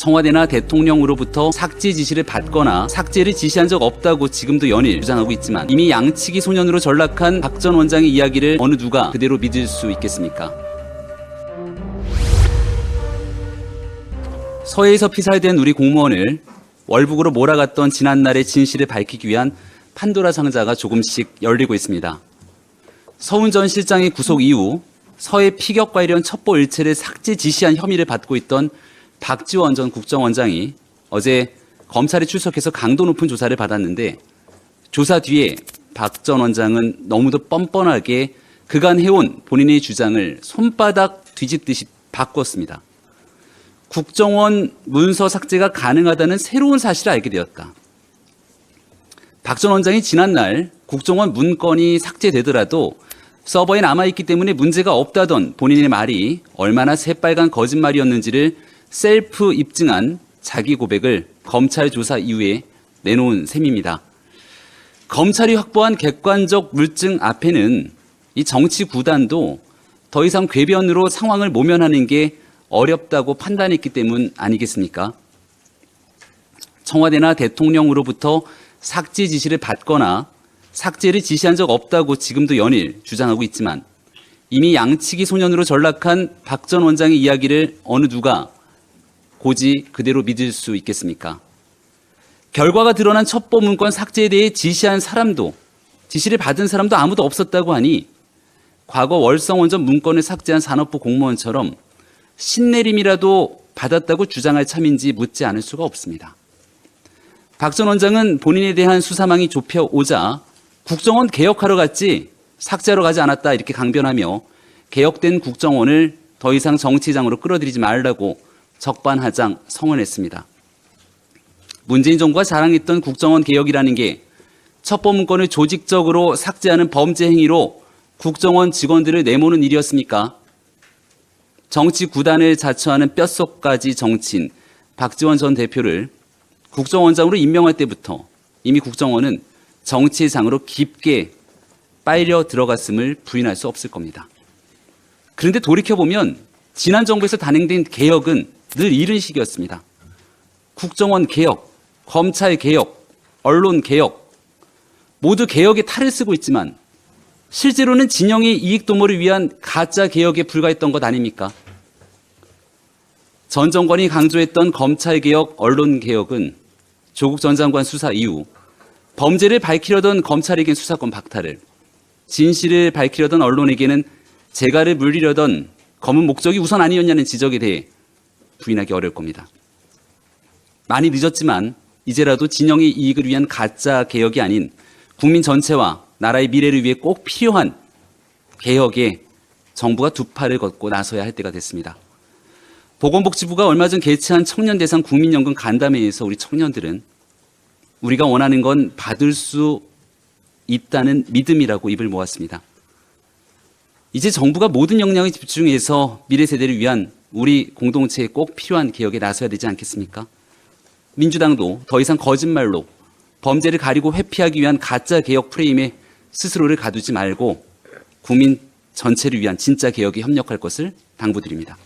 청와대나 대통령으로부터 삭제 지시를 받거나 삭제를 지시한 적 없다고 지금도 연일 주장하고 있지만 이미 양치기 소년으로 전락한 박 전 원장의 이야기를 어느 누가 그대로 믿을 수 있겠습니까? 서해에서 피살된 우리 공무원을 월북으로 몰아갔던 지난날의 진실을 밝히기 위한 판도라 상자가 조금씩 열리고 있습니다. 서훈 전 실장의 구속 이후 서해 피격 관련 첩보 일체를 삭제 지시한 혐의를 받고 있던 박지원 전 국정원장이 어제 검찰에 출석해서 강도 높은 조사를 받았는데 조사 뒤에 박 전 원장은 너무도 뻔뻔하게 그간 해온 본인의 주장을 손바닥 뒤집듯이 바꿨습니다. 국정원 문서 삭제가 가능하다는 새로운 사실을 알게 되었다. 박 전 원장이 지난날 국정원 문건이 삭제되더라도 서버에 남아있기 때문에 문제가 없다던 본인의 말이 얼마나 새빨간 거짓말이었는지를 셀프 입증한 자기 고백을 검찰 조사 이후에 내놓은 셈입니다. 검찰이 확보한 객관적 물증 앞에는 이 정치 구단도 더 이상 궤변으로 상황을 모면하는 게 어렵다고 판단했기 때문 아니겠습니까? 청와대나 대통령으로부터 삭제 지시를 받거나 삭제를 지시한 적 없다고 지금도 연일 주장하고 있지만 이미 양치기 소년으로 전락한 박 전 원장의 이야기를 어느 누가 고지 그대로 믿을 수 있겠습니까? 결과가 드러난 첩보 문건 삭제에 대해 지시한 사람도 지시를 받은 사람도 아무도 없었다고 하니 과거 월성원전 문건을 삭제한 산업부 공무원처럼 신내림이라도 받았다고 주장할 참인지 묻지 않을 수가 없습니다. 박 전 원장은 본인에 대한 수사망이 좁혀오자 국정원 개혁하러 갔지 삭제하러 가지 않았다 이렇게 강변하며 개혁된 국정원을 더 이상 정치장으로 끌어들이지 말라고 적반하장 성언했습니다. 문재인 정부가 자랑했던 국정원 개혁이라는 게 첩보 문건을 조직적으로 삭제하는 범죄 행위로 국정원 직원들을 내모는 일이었습니까? 정치 구단을 자처하는 뼛속까지 정치인 박지원 전 대표를 국정원장으로 임명할 때부터 이미 국정원은 정치의 장으로 깊게 빨려 들어갔음을 부인할 수 없을 겁니다. 그런데 돌이켜보면 지난 정부에서 단행된 개혁은 늘 이런 식이었습니다. 국정원 개혁, 검찰 개혁, 언론 개혁 모두 개혁의 탈을 쓰고 있지만 실제로는 진영의 이익 도모를 위한 가짜 개혁에 불과했던 것 아닙니까? 전 정권이 강조했던 검찰 개혁, 언론 개혁은 조국 전 장관 수사 이후 범죄를 밝히려던 검찰에겐 수사권 박탈을, 진실을 밝히려던 언론에게는 재갈을 물리려던 검은 목적이 우선 아니었냐는 지적에 대해 부인하기 어려울 겁니다. 많이 늦었지만 이제라도 진영의 이익을 위한 가짜 개혁이 아닌 국민 전체와 나라의 미래를 위해 꼭 필요한 개혁에 정부가 두 팔을 걷고 나서야 할 때가 됐습니다. 보건복지부가 얼마 전 개최한 청년대상 국민연금 간담회에서 우리 청년들은 우리가 원하는 건 받을 수 있다는 믿음이라고 입을 모았습니다. 이제 정부가 모든 역량을 집중해서 미래 세대를 위한 우리 공동체에 꼭 필요한 개혁에 나서야 되지 않겠습니까? 민주당도 더 이상 거짓말로 범죄를 가리고 회피하기 위한 가짜 개혁 프레임에 스스로를 가두지 말고 국민 전체를 위한 진짜 개혁에 협력할 것을 당부드립니다.